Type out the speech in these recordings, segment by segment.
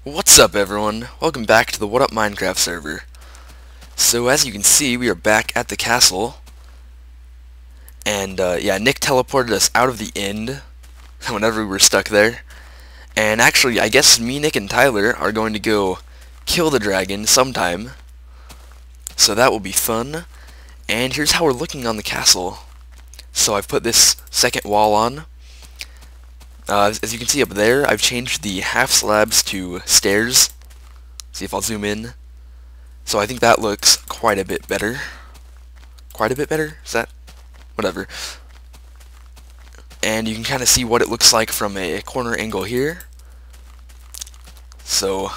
What's up, everyone? Welcome back to the WhatUpMinecraft server. So as you can see, we are back at the castle, and yeah, Nick teleported us out of the end whenever we were stuck there. And actually, I guess me, Nick, and Tyler are going to go kill the dragon sometime. So that will be fun. And here's how we're looking on the castle. So I've put this second wall on. As you can see up there, I've changed the half slabs to stairs. See if I'll zoom in. So I think that looks quite a bit better. Quite a bit better? Is that? Whatever. And you can kind of see what it looks like from a corner angle here. So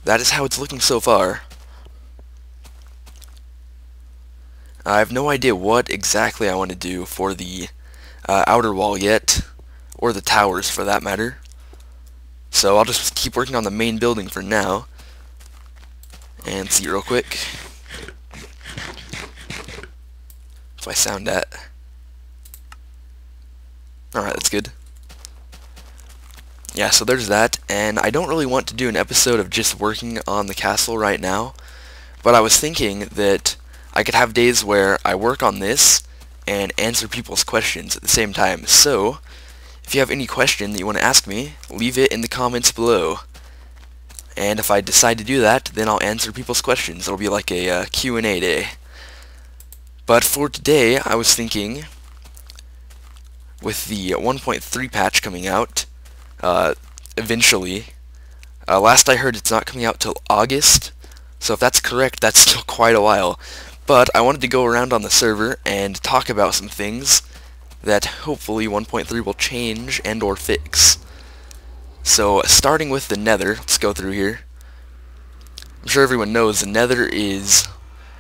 that is how it's looking so far. I have no idea what exactly I want to do for the outer wall yet, or the towers for that matter. So I'll just keep working on the main building for now. And see real quick if I sound that. Alright, that's good. Yeah, so there's that, and I don't really want to do an episode of just working on the castle right now, but I was thinking that I could have days where I work on this and answer people's questions at the same time. So if you have any question that you want to ask me, leave it in the comments below. And if I decide to do that, then I'll answer people's questions. It'll be like a Q&A day. But for today, I was thinking, with the 1.3 patch coming out, eventually, last I heard it's not coming out till August, so if that's correct, that's still quite a while. But I wanted to go around on the server and talk about some things that hopefully 1.3 will change and or fix. So starting with the nether, let's go through here. I'm sure everyone knows the nether is,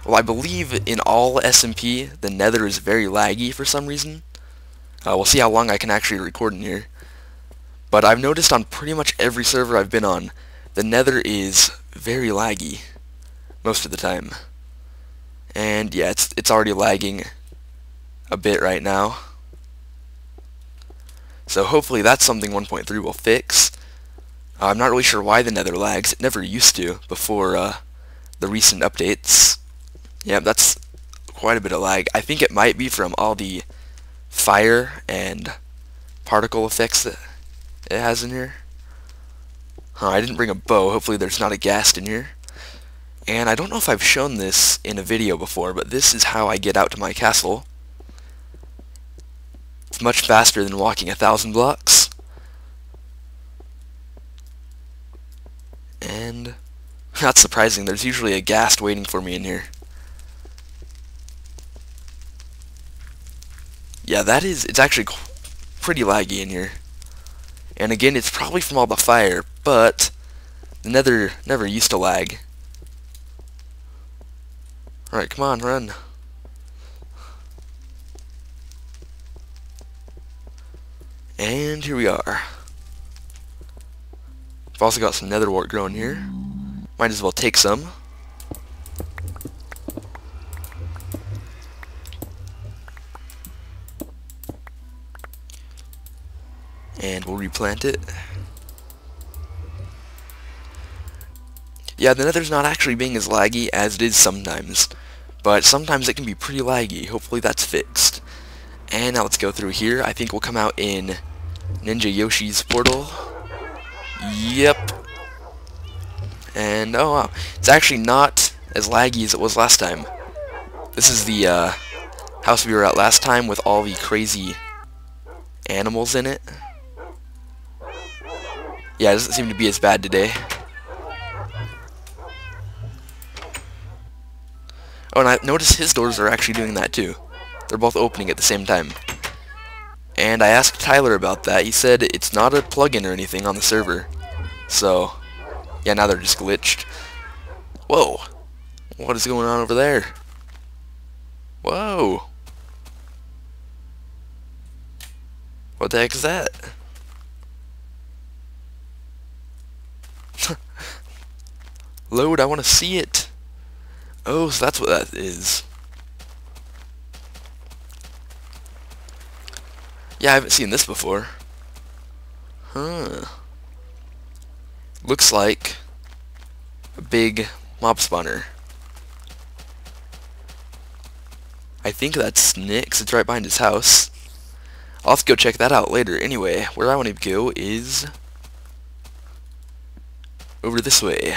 well, I believe in all SMP, the nether is very laggy for some reason. We'll see how long I can actually record in here. But I've noticed on pretty much every server I've been on, the nether is very laggy most of the time. And yeah, it's already lagging a bit right now. So hopefully that's something 1.3 will fix. I'm not really sure why the nether lags. It never used to before the recent updates. Yeah, that's quite a bit of lag. I think it might be from all the fire and particle effects that it has in here. I didn't bring a bow. Hopefully there's not a ghast in here. And I don't know if I've shown this in a video before, but this is how I get out to my castle. It's much faster than walking 1,000 blocks. And not surprising, there's usually a ghast waiting for me in here. Yeah, it's actually pretty laggy in here. And again, it's probably from all the fire, but the nether never used to lag. Alright, come on, run. And here we are. I've also got some nether wart growing here. Might as well take some. And we'll replant it. Yeah, the nether's not actually being as laggy as it is sometimes, but sometimes it can be pretty laggy. Hopefully that's fixed. And now let's go through here. I think we'll come out in Ninja Yoshi's portal. Yep. And oh wow, it's actually not as laggy as it was last time. This is the house we were at last time with all the crazy animals in it. Yeah, it doesn't seem to be as bad today. Oh, and I noticed his doors are actually doing that too. They're both opening at the same time. And I asked Tyler about that. He said it's not a plugin or anything on the server. So, yeah, now they're just glitched. Whoa! What is going on over there? Whoa! What the heck is that? Load, I want to see it. Oh, so that's what that is. Yeah, I haven't seen this before. Huh. looks like a big mob spawner. I think that's Nick's. It's right behind his house. I'll have to go check that out later. Anyway, where I want to go is over this way.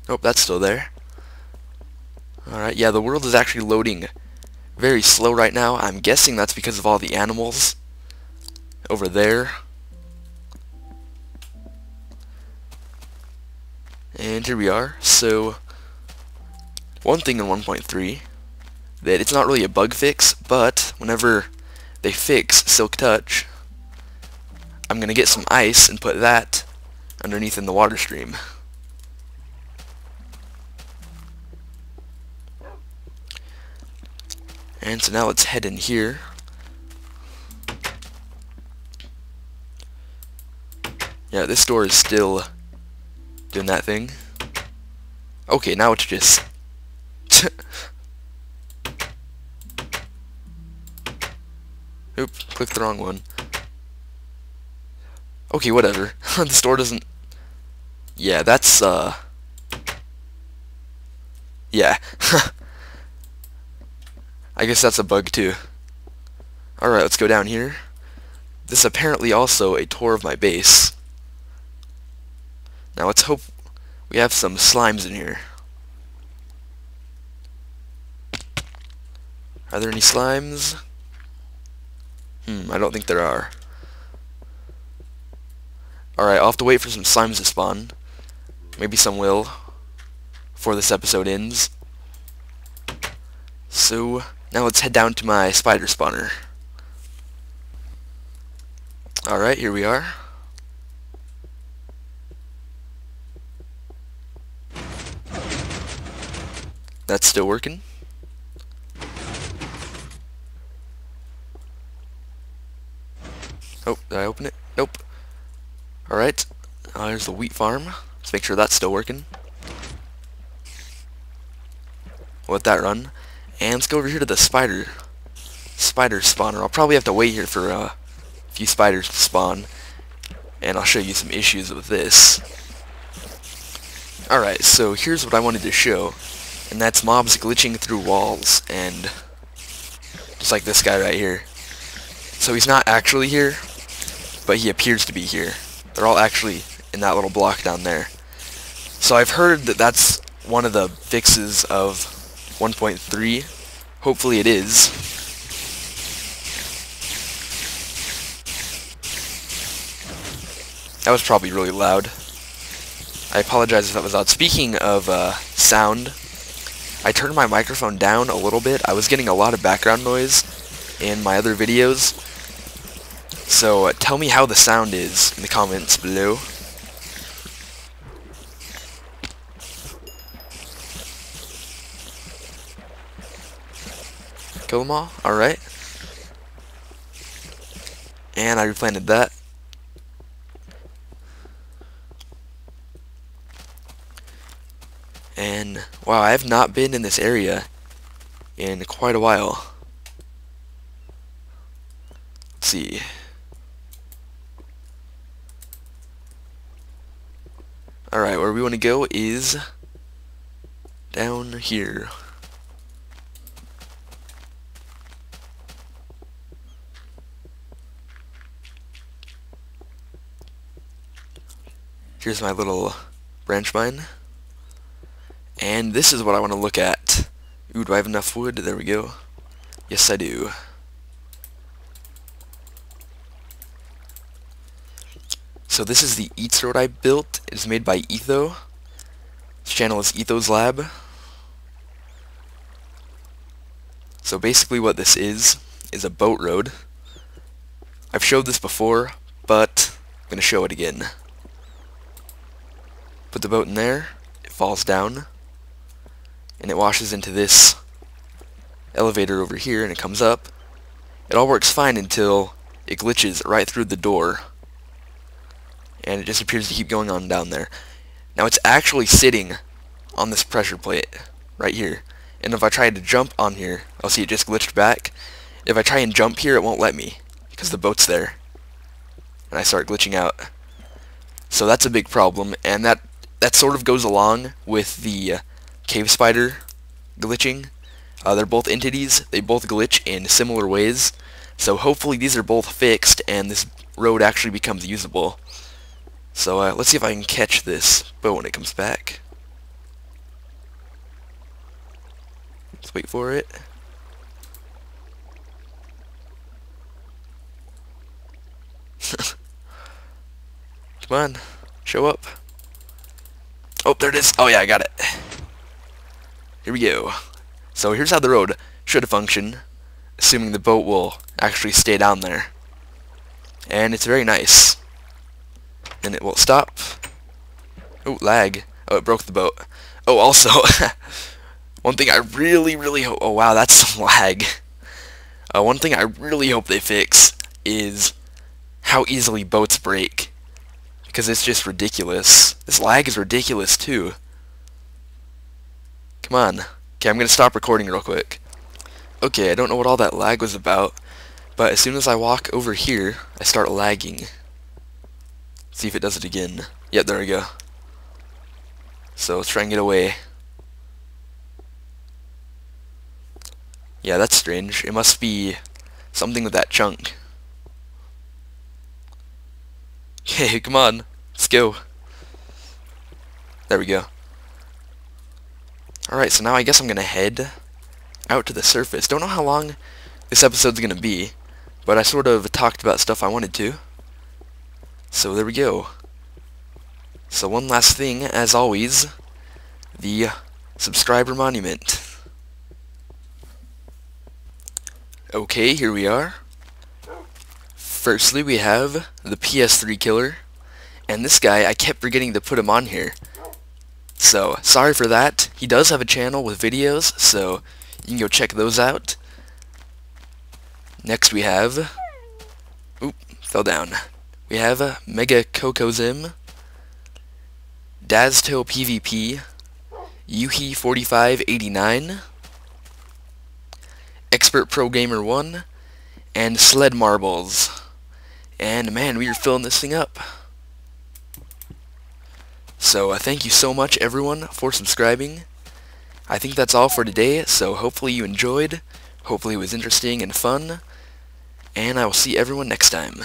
Oh, that's still there. Alright, yeah, the world is actually loading very slow right now. I'm guessing that's because of all the animals over there. And here we are. So, one thing in 1.3, that it's not really a bug fix, but whenever they fix Silk Touch, I'm going to get some ice and put that underneath in the water stream. And so now let's head in here. Yeah, this door is still doing that thing. Okay, now it's just... Oop, clicked the wrong one. Okay, whatever. This door doesn't... Yeah, that's, yeah. I guess that's a bug too. Alright, let's go down here. This is apparently also a tour of my base. Now let's hope we have some slimes in here. Are there any slimes? I don't think there are. Alright, I'll have to wait for some slimes to spawn. Maybe some will before this episode ends. So, now let's head down to my spider spawner. Alright, here we are. That's still working. Oh, did I open it? Nope. Alright, there's the wheat farm. Let's make sure that's still working. We'll let that run. And let's go over here to the spider spawner. I'll probably have to wait here for a few spiders to spawn, and I'll show you some issues with this. Alright, so here's what I wanted to show, and that's mobs glitching through walls, and just like this guy right here. So he's not actually here, but he appears to be here. They're all actually in that little block down there. So I've heard that that's one of the fixes of 1.3. Hopefully it is. That was probably really loud. I apologize if that was loud. Speaking of sound, I turned my microphone down a little bit. I was getting a lot of background noise in my other videos. So tell me how the sound is in the comments below. Kill them all? Alright. And I replanted that. And, wow, I have not been in this area in quite a while. Let's see. Alright, where we want to go is down here. Here's my little branch mine. And this is what I want to look at. Ooh, do I have enough wood? There we go. Yes, I do. So this is the Eats road I built. It is made by Etho. This channel is Etho's Lab. So basically what this is a boat road. I've showed this before, but I'm going to show it again. Put the boat in there, it falls down, and it washes into this elevator over here, and it comes up. It all works fine until it glitches right through the door, and it just appears to keep going on down there. Now it's actually sitting on this pressure plate right here, and if I try to jump on here, I'll see it just glitched back. If I try and jump here, it won't let me. because the boat's there. And I start glitching out. So that's a big problem, and that sort of goes along with the cave spider glitching. They're both entities. They both glitch in similar ways. So hopefully these are both fixed and this road actually becomes usable. So let's see if I can catch this boat when it comes back. Let's wait for it. Come on, show up. Oh, there it is. Oh yeah, I got it. Here we go. So here's how the road should function, assuming the boat will actually stay down there. And it's very nice. And it will stop. Oh, lag. Oh, it broke the boat. Oh, also, one thing I really hope... Oh, wow, that's some lag. One thing I really hope they fix is how easily boats break. Because it's just ridiculous. This lag is ridiculous, too. Come on. Okay, I'm going to stop recording real quick. Okay, I don't know what all that lag was about, but as soon as I walk over here, I start lagging. See if it does it again. Yep, there we go. So let's try and get away. Yeah, that's strange. It must be something with that chunk. Okay, come on. Let's go. There we go. Alright, so now I guess I'm going to head out to the surface. Don't know how long this episode's going to be, but I sort of talked about stuff I wanted to. So there we go. So one last thing, as always, the subscriber monument. Okay, here we are. Firstly, we have the PS3 killer, and this guy, I kept forgetting to put him on here. So, sorry for that. He does have a channel with videos, so you can go check those out. Next we have... Oop, fell down. We have Mega Kokozim, Dazto PvP, Yuhi4589, Expert Pro Gamer 1, and Sled Marbles. And man, we are filling this thing up. So thank you so much everyone for subscribing. I think that's all for today, so hopefully you enjoyed, hopefully it was interesting and fun, and I will see everyone next time.